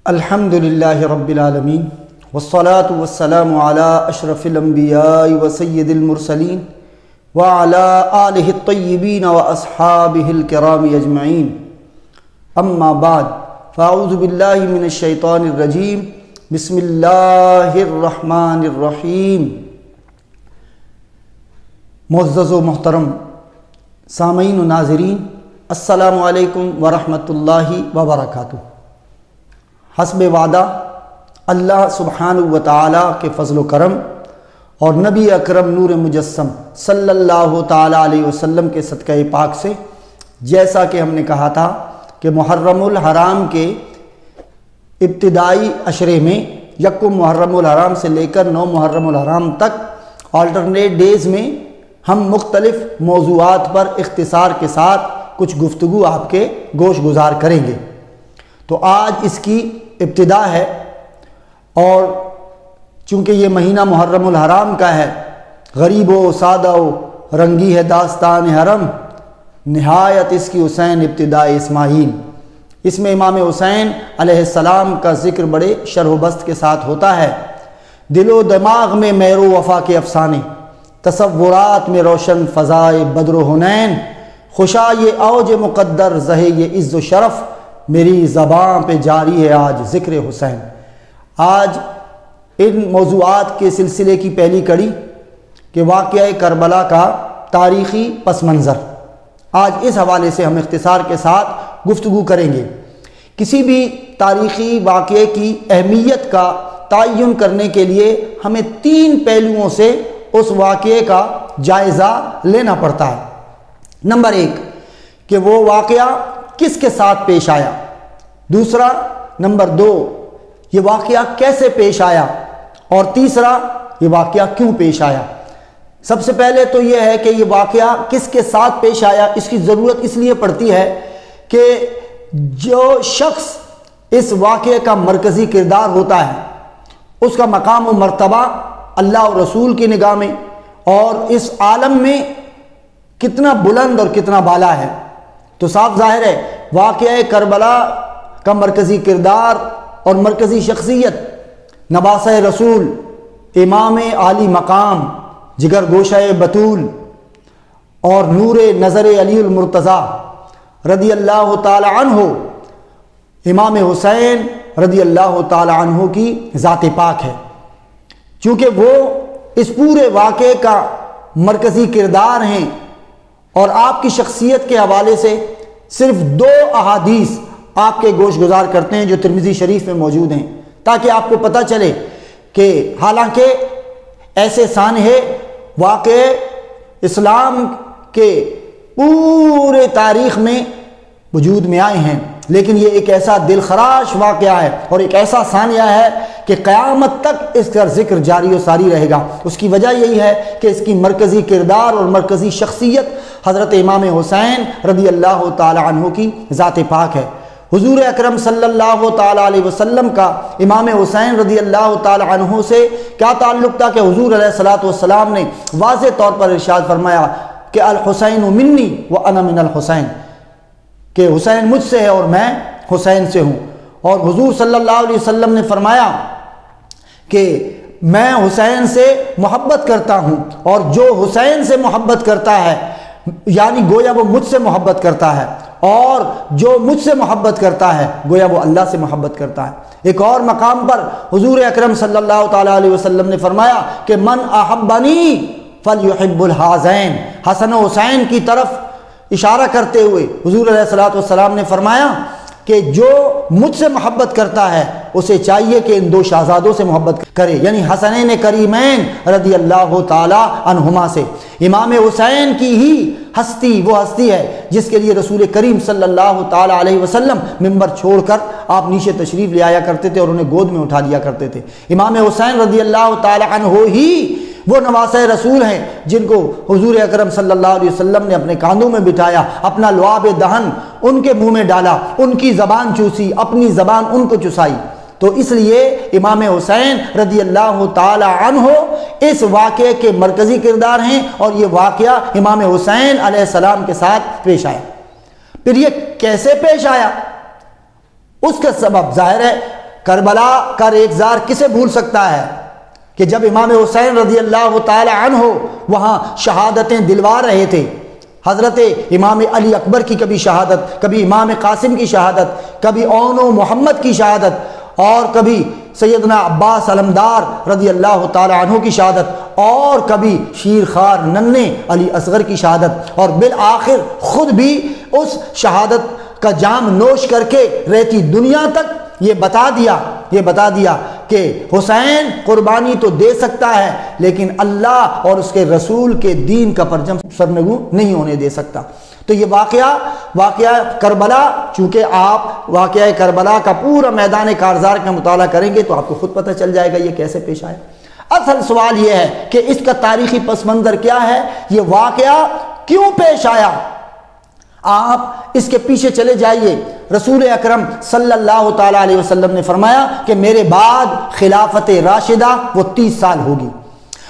الحمدللہ رب العالمین والصلاة والسلام علی اشرف الانبیاء وسید المرسلین وعلی آلہ الطیبین واصحابہ الکرام اجمعین اما بعد فاعوذ باللہ من الشیطان الرجیم بسم اللہ الرحمن الرحیم۔ معزز و محترم سامعین و ناظرین، السلام علیکم ورحمۃ اللہ وبرکاتہ۔ حسب وعدہ اللہ سبحانہ و تعالیٰ کے فضل و کرم اور نبی اکرم نور مجسم صلی اللہ تعالیٰ علیہ وسلم کے صدقہ پاک سے، جیسا کہ ہم نے کہا تھا کہ محرم الحرام کے ابتدائی عشرے میں یکم محرم الحرام سے لے کر 9 محرم الحرام تک آلٹرنیٹ ڈیز میں ہم مختلف موضوعات پر اختصار کے ساتھ کچھ گفتگو آپ کے گوش گزار کریں گے۔ تو آج اس کی ابتدا ہے، اور چونکہ یہ مہینہ محرم الحرام کا ہے، غریب و سادہ و رنگی ہے داستان حرم، نہایت اس کی حسین ابتداء اسماعیل۔ اس میں امام حسین علیہ السلام کا ذکر بڑے شرح و بسط کے ساتھ ہوتا ہے۔ دل و دماغ میں مہر و وفا کے افسانے، تصورات میں روشن فضائے بدر و حنین، خوشا یہ اوج مقدر زہے یہ عز و شرف، میری زبان پہ جاری ہے آج ذکر حسین۔ آج ان موضوعات کے سلسلے کی پہلی کڑی کہ واقعہ کربلا کا تاریخی پس منظر، آج اس حوالے سے ہم اختصار کے ساتھ گفتگو کریں گے۔ کسی بھی تاریخی واقعے کی اہمیت کا تعین کرنے کے لیے ہمیں 3 پہلوؤں سے اس واقعے کا جائزہ لینا پڑتا ہے۔ نمبر 1 کہ وہ واقعہ کس کے ساتھ پیش آیا، دوسرا نمبر 2 یہ واقعہ کیسے پیش آیا، اور تیسرا یہ واقعہ کیوں پیش آیا۔ سب سے پہلے تو یہ ہے کہ یہ واقعہ کس کے ساتھ پیش آیا، اس کی ضرورت اس لیے پڑتی ہے کہ جو شخص اس واقعے کا مرکزی کردار ہوتا ہے اس کا مقام و مرتبہ اللہ اور رسول کی نگاہ میں اور اس عالم میں کتنا بلند اور کتنا بالا ہے، تو صاف ظاہر ہے واقعہ کربلا کا مرکزی کردار اور مرکزی شخصیت نباسہ رسول، امام عالی مقام، جگر گوشہ بطول اور نور نظر علی المرتضیٰ رضی اللہ تعالی عنہ، امام حسین رضی اللہ تعالی عنہ کی ذات پاک ہے۔ چونکہ وہ اس پورے واقعے کا مرکزی کردار ہیں، اور آپ کی شخصیت کے حوالے سے صرف 2 احادیث آپ کے گوش گزار کرتے ہیں جو ترمذی شریف میں موجود ہیں، تاکہ آپ کو پتہ چلے کہ حالانکہ ایسے سانحے واقعے اسلام کے پورے تاریخ میں وجود میں آئے ہیں، لیکن یہ ایک ایسا دل خراش واقعہ ہے اور ایک ایسا ثانیہ ہے کہ قیامت تک اس کا ذکر جاری و ساری رہے گا۔ اس کی وجہ یہی ہے کہ اس کی مرکزی کردار اور مرکزی شخصیت حضرت امام حسین رضی اللہ تعالی عنہ کی ذات پاک ہے۔ حضور اکرم صلی اللہ تعالی علیہ وسلم کا امام حسین رضی اللہ تعالی عنہ سے کیا تعلق تھا کہ حضور علیہ الصلوۃ والسلام نے واضح طور پر ارشاد فرمایا کہ الحسین منی وانا من الحسین، کہ حسین مجھ سے ہے اور میں حسین سے ہوں۔ اور حضور صلی اللہ علیہ وسلم نے فرمایا کہ میں حسین سے محبت کرتا ہوں، اور جو حسین سے محبت کرتا ہے یعنی گویا وہ مجھ سے محبت کرتا ہے، اور جو مجھ سے محبت کرتا ہے گویا وہ اللہ سے محبت کرتا ہے۔ ایک اور مقام پر حضور اکرم صلی اللہ تعالی علیہ وسلم نے فرمایا کہ من احبنی فلیحب الحازین، حسن و حسین کی طرف اشارہ کرتے ہوئے حضور علیہ الصلوۃ والسلام نے فرمایا کہ جو مجھ سے محبت کرتا ہے اسے چاہیے کہ ان 2 شہزادوں سے محبت کرے، یعنی حسنین کریمین رضی اللہ تعالی عنہما سے۔ امام حسین کی ہی ہستی وہ ہستی ہے جس کے لیے رسول کریم صلی اللہ تعالی علیہ وسلم ممبر چھوڑ کر آپ نیچے تشریف لے آیا کرتے تھے اور انہیں گود میں اٹھا لیا کرتے تھے۔ امام حسین رضی اللہ تعالی عنہ ہی وہ نواسہ رسول ہیں جن کو حضور اکرم صلی اللہ علیہ وسلم نے اپنے کاندھوں میں بٹھایا، اپنا لعاب دہن ان کے منہ میں ڈالا، ان کی زبان چوسی، اپنی زبان ان کو چسائی۔ تو اس لیے امام حسین رضی اللہ تعالی عنہ اس واقعے کے مرکزی کردار ہیں، اور یہ واقعہ امام حسین علیہ السلام کے ساتھ پیش آیا۔ پھر یہ کیسے پیش آیا؟ اس کا سبب ظاہر ہے، کربلا کا ریگزار کسے بھول سکتا ہے کہ جب امام حسین رضی اللہ تعالی عنہ وہاں شہادتیں دلوا رہے تھے، حضرت امام علی اکبر کی کبھی شہادت، کبھی امام قاسم کی شہادت، کبھی اون و محمد کی شہادت، اور کبھی سیدنا عباس علمدار رضی اللہ تعالی عنہ کی شہادت، اور کبھی شیر خوار ننھے علی اصغر کی شہادت، اور بالآخر خود بھی اس شہادت کا جام نوش کر کے رہتی دنیا تک یہ بتا دیا کہ حسین قربانی تو دے سکتا ہے لیکن اللہ اور اس کے رسول کے دین کا پرچم سرنگوں نہیں ہونے دے سکتا۔ تو یہ واقعہ کربلا، چونکہ آپ واقعہ کربلا کا پورا میدان کارزار کا مطالعہ کریں گے تو آپ کو خود پتہ چل جائے گا یہ کیسے پیش آیا۔ اصل سوال یہ ہے کہ اس کا تاریخی پس منظر کیا ہے، یہ واقعہ کیوں پیش آیا؟ آپ اس کے پیچھے چلے جائیے۔ رسول اکرم صلی اللہ تعالی علیہ وسلم نے فرمایا کہ میرے بعد خلافت راشدہ وہ 30 سال ہوگی،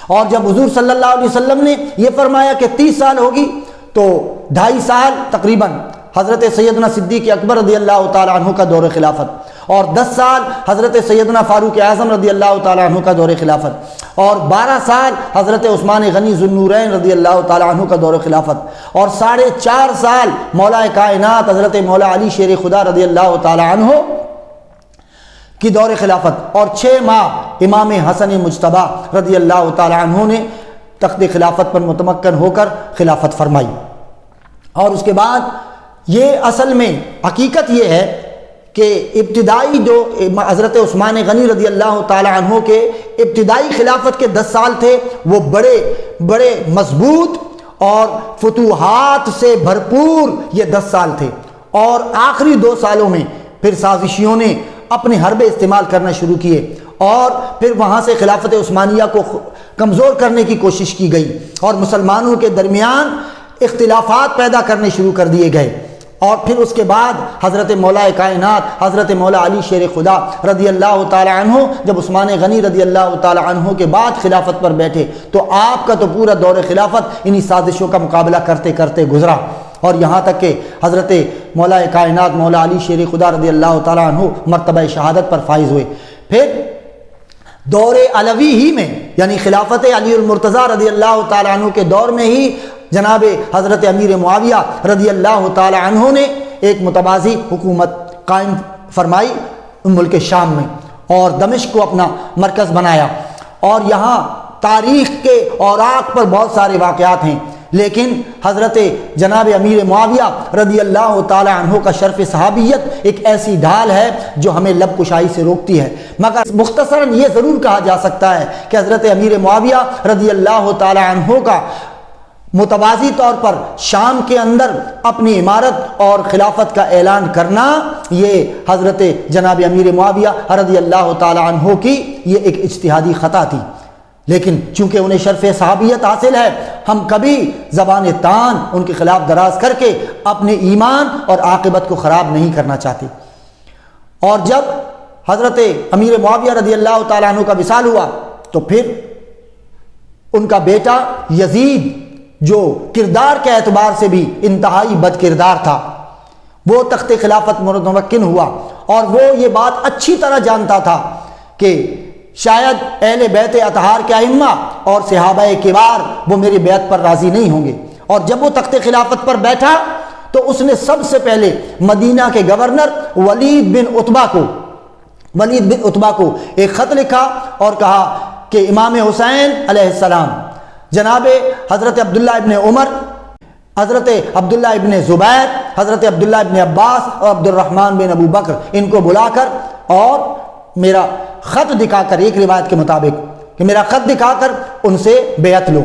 اور جب حضور صلی اللہ علیہ وسلم نے یہ فرمایا کہ 30 سال ہوگی تو 2.5 سال تقریباً حضرت سیدنا صدیق اکبر رضی اللہ تعالی عنہ کا دور خلافت، اور 10 سال حضرت سیدنا فاروق اعظم رضی اللہ تعالی عنہ کا دور خلافت، اور 12 سال حضرت عثمان غنی ذو النورین رضی اللہ تعالی عنہ کا دور خلافت، اور 4.5 سال مولا کائنات حضرت مولا علی شیر خدا رضی اللہ تعالی عنہ کی دور خلافت، اور 6 ماہ امام حسن مجتبی رضی اللہ تعالی عنہ نے تخت خلافت پر متمکن ہو کر خلافت فرمائی۔ اور اس کے بعد یہ اصل میں حقیقت یہ ہے کہ ابتدائی جو حضرت عثمان غنی رضی اللہ تعالی عنہ کے ابتدائی خلافت کے 10 سال تھے وہ بڑے مضبوط اور فتوحات سے بھرپور یہ 10 سال تھے، اور آخری 2 سالوں میں پھر سازشیوں نے اپنے حربے استعمال کرنا شروع کیے، اور پھر وہاں سے خلافت عثمانیہ کو کمزور کرنے کی کوشش کی گئی، اور مسلمانوں کے درمیان اختلافات پیدا کرنے شروع کر دیے گئے۔ اور پھر اس کے بعد حضرت مولا کائنات حضرت مولا علی شیر خدا رضی اللہ تعالی عنہ جب عثمان غنی رضی اللہ تعالی عنہ کے بعد خلافت پر بیٹھے تو آپ کا تو پورا دور خلافت انہی سازشوں کا مقابلہ کرتے کرتے گزرا، اور یہاں تک کہ حضرت مولا کائنات مولا علی شیر خدا رضی اللہ تعالی عنہ مرتبہ شہادت پر فائز ہوئے۔ پھر دور علوی ہی میں یعنی خلافت علی المرتضیٰ رضی اللہ تعالی عنہ کے دور میں ہی جناب حضرت امیر معاویہ رضی اللہ تعالی عنہ نے ایک متوازی حکومت قائم فرمائی ملک شام میں، اور دمشق کو اپنا مرکز بنایا، اور یہاں تاریخ کے اوراق پر بہت سارے واقعات ہیں، لیکن حضرت جناب امیر معاویہ رضی اللہ تعالی عنہ کا شرف صحابیت ایک ایسی ڈھال ہے جو ہمیں لب کشائی سے روکتی ہے، مگر مختصراً یہ ضرور کہا جا سکتا ہے کہ حضرت امیر معاویہ رضی اللہ تعالی عنہ کا متوازی طور پر شام کے اندر اپنی امارت اور خلافت کا اعلان کرنا یہ حضرت جناب امیر معاویہ رضی اللہ تعالی عنہ کی یہ ایک اجتہادی خطا تھی، لیکن چونکہ انہیں شرف صحابیت حاصل ہے ہم کبھی زبان تان ان کے خلاف دراز کر کے اپنے ایمان اور عاقبت کو خراب نہیں کرنا چاہتے۔ اور جب حضرت امیر معاویہ رضی اللہ تعالی عنہ کا وصال ہوا تو پھر ان کا بیٹا یزید جو کردار کے اعتبار سے بھی انتہائی بد کردار تھا وہ تخت خلافت متمکن ہوا، اور وہ یہ بات اچھی طرح جانتا تھا کہ شاید اہل بیت اطہار کے ائمہ اور صحابہ کبار وہ میری بیعت پر راضی نہیں ہوں گے، اور جب وہ تخت خلافت پر بیٹھا تو اس نے سب سے پہلے مدینہ کے گورنر ولید بن عتبہ کو ایک خط لکھا اور کہا کہ امام حسین علیہ السلام جناب حضرت عبداللہ ابن عمر، حضرت عبداللہ ابن زبیر، حضرت عبداللہ ابن عباس اور عبد الرحمن بن ابو بکر ان کو بلا کر اور میرا خط دکھا کر، ایک روایت کے مطابق کہ میرا خط دکھا کر ان سے بیعت لو،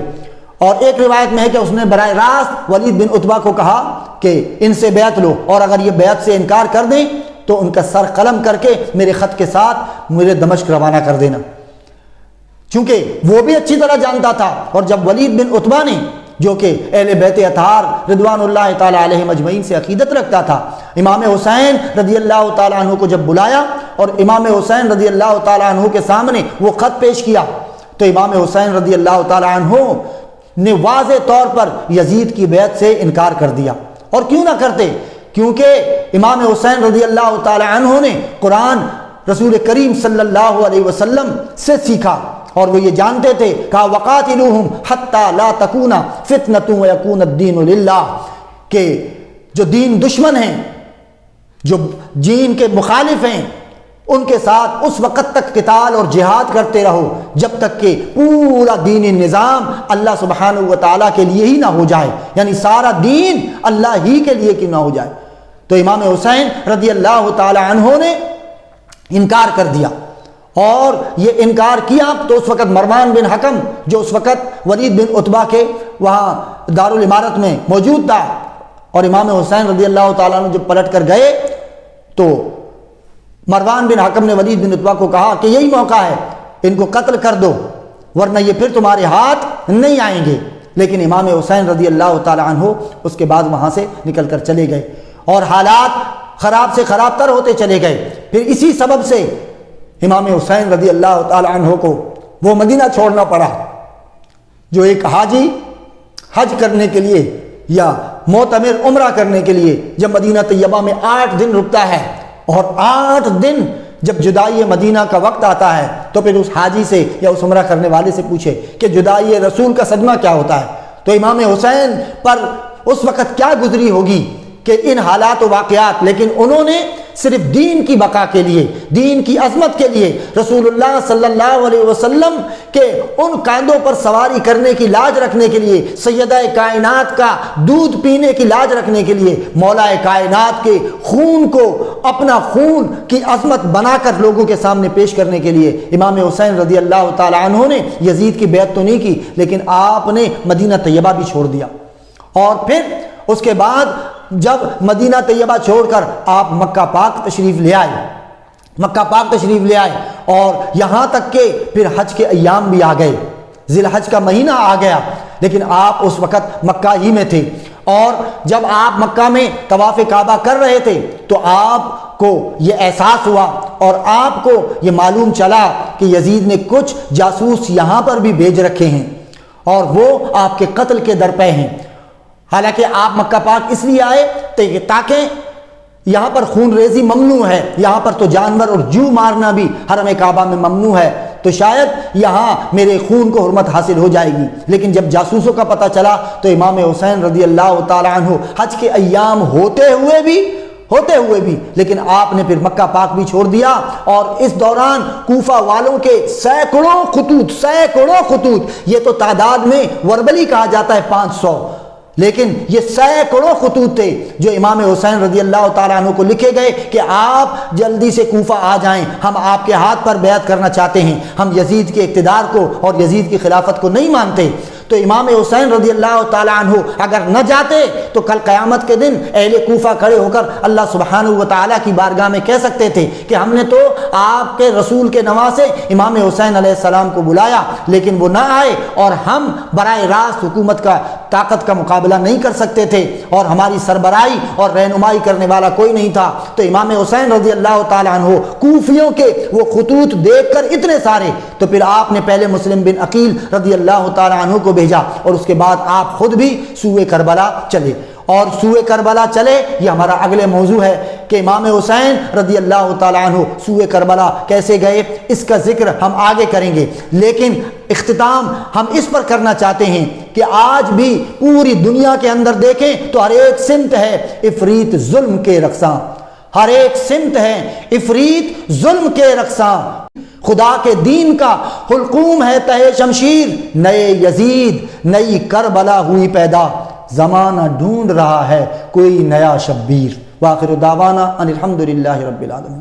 اور ایک روایت میں ہے کہ اس نے براہ راست ولید بن عتبہ کو کہا کہ ان سے بیعت لو، اور اگر یہ بیعت سے انکار کر دیں تو ان کا سر قلم کر کے میرے خط کے ساتھ میرے دمشق روانہ کر دینا، چونکہ وہ بھی اچھی طرح جانتا تھا۔ اور جب ولید بن عتبہ نے جو کہ اہل بیت اطہار رضوان اللہ تعالی علیہم اجمعین سے عقیدت رکھتا تھا امام حسین رضی اللہ تعالی عنہ کو جب بلایا اور امام حسین رضی اللہ تعالی عنہ کے سامنے وہ خط پیش کیا تو امام حسین رضی اللہ تعالیٰ عنہ نے واضح طور پر یزید کی بیعت سے انکار کر دیا. اور کیوں نہ کرتے؟ کیونکہ امام حسین رضی اللہ تعالیٰ عنہ نے قرآن رسول کریم صلی اللہ علیہ وسلم سے سیکھا، اور وہ یہ جانتے تھے کہ وقاتلوہم حتی لا تکون فتنۃ ویکون الدین للہ، کہ جو دین دشمن ہیں، جو دین کے مخالف ہیں، ان کے ساتھ اس وقت تک قتال اور جہاد کرتے رہو جب تک کہ پورا دینی نظام اللہ سبحانہ و تعالیٰ کے لیے ہی نہ ہو جائے، یعنی سارا دین اللہ ہی کے لیے کیوں نہ ہو جائے. تو امام حسین رضی اللہ تعالی عنہ نے انکار کر دیا، اور یہ انکار کیا تو اس وقت مروان بن حکم جو اس وقت ولید بن عتبہ کے وہاں دارالامارت میں موجود تھا، اور امام حسین رضی اللہ تعالیٰ عنہ جب پلٹ کر گئے تو مروان بن حکم نے ولید بن عتبہ کو کہا کہ یہی موقع ہے، ان کو قتل کر دو ورنہ یہ پھر تمہارے ہاتھ نہیں آئیں گے. لیکن امام حسین رضی اللہ تعالی عنہ اس کے بعد وہاں سے نکل کر چلے گئے، اور حالات خراب سے خراب تر ہوتے چلے گئے. پھر اسی سبب سے امام حسین رضی اللہ تعالی عنہ کو وہ مدینہ چھوڑنا پڑا جو ایک حاجی حج کرنے کے لیے یا معتمر عمرہ کرنے کے لیے جب مدینہ طیبہ میں 8 دن رکتا ہے، اور 8 دن جب جدائی مدینہ کا وقت آتا ہے تو پھر اس حاجی سے یا اس عمرہ کرنے والے سے پوچھے کہ جدائی رسول کا صدمہ کیا ہوتا ہے. تو امام حسین پر اس وقت کیا گزری ہوگی کہ ان حالات و واقعات، لیکن انہوں نے صرف دین کی بقا کے لیے، دین کی عظمت کے لیے، رسول اللہ صلی اللہ علیہ وسلم کے ان قائدوں پر سواری کرنے کی لاج رکھنے کے لیے، سیدہ کائنات کا دودھ پینے کی لاج رکھنے کے لیے، مولا کائنات کے خون کو اپنا خون کی عظمت بنا کر لوگوں کے سامنے پیش کرنے کے لیے امام حسین رضی اللہ تعالی عنہ نے یزید کی بیعت تو نہیں کی، لیکن آپ نے مدینہ طیبہ بھی چھوڑ دیا. اور پھر اس کے بعد جب مدینہ طیبہ چھوڑ کر آپ مکہ پاک تشریف لے آئے، اور یہاں تک کہ پھر حج کے ایام بھی آ گئے، ذی الحج کا مہینہ آ گیا، لیکن آپ اس وقت مکہ ہی میں تھے. اور جب آپ مکہ میں طواف کعبہ کر رہے تھے تو آپ کو یہ احساس ہوا اور آپ کو یہ معلوم چلا کہ یزید نے کچھ جاسوس یہاں پر بھی بھیج رکھے ہیں اور وہ آپ کے قتل کے درپے ہیں. حالانکہ آپ مکہ پاک اس لیے آئے تاکہ یہاں پر خون ریزی ممنوع ہے، یہاں پر تو جانور اور جو مارنا بھی حرم کعبہ میں ممنوع ہے، تو شاید یہاں میرے خون کو حرمت حاصل ہو جائے گی. لیکن جب جاسوسوں کا پتہ چلا تو امام حسین رضی اللہ تعالی عنہ حج کے ایام ہوتے ہوئے بھی لیکن آپ نے پھر مکہ پاک بھی چھوڑ دیا. اور اس دوران کوفہ والوں کے سینکڑوں خطوط، یہ تو تعداد میں وربلی کہا جاتا ہے 500، لیکن یہ سینکڑوں خطوط تھے جو امام حسین رضی اللہ تعالیٰ عنہ کو لکھے گئے کہ آپ جلدی سے کوفہ آ جائیں، ہم آپ کے ہاتھ پر بیعت کرنا چاہتے ہیں، ہم یزید کے اقتدار کو اور یزید کی خلافت کو نہیں مانتے. تو امام حسین رضی اللہ تعالیٰ عنہ اگر نہ جاتے تو کل قیامت کے دن اہل کوفہ کھڑے ہو کر اللہ سبحانہ و تعالیٰ کی بارگاہ میں کہہ سکتے تھے کہ ہم نے تو آپ کے رسول کے نواسے امام حسین علیہ السلام کو بلایا لیکن وہ نہ آئے، اور ہم براہ راست حکومت کا طاقت کا مقابلہ نہیں کر سکتے تھے اور ہماری سربراہی اور رہنمائی کرنے والا کوئی نہیں تھا. تو امام حسین رضی اللہ تعالیٰ عنہ کوفیوں کے وہ خطوط دیکھ کر اتنے سارے، تو پھر آپ نے پہلے مسلم بن عقیل رضی اللہ تعالیٰ عنہ کو بھیجا، اور اس کے بعد آپ خود بھی سوئے کربلا چلے. اور سوئے کربلا چلے، یہ ہمارا اگلے موضوع ہے کہ امام حسین رضی اللہ تعالیٰ عنہ سوئے کربلا کیسے گئے، اس کا ذکر ہم آگے کریں گے. لیکن اختتام ہم اس پر کرنا چاہتے ہیں کہ آج بھی پوری دنیا کے اندر دیکھیں تو ہر ایک سمت ہے افریت ظلم کے رقصاں، ہر ایک سمت ہے افریت ظلم کے رقصاں. خدا کے دین کا حلقوم ہے تہے شمشیر، نئے یزید نئی کربلا ہوئی پیدا، زمانہ ڈھونڈ رہا ہے کوئی نیا شبیر. وآخر دعوانا ان الحمدللہ رب العالمین.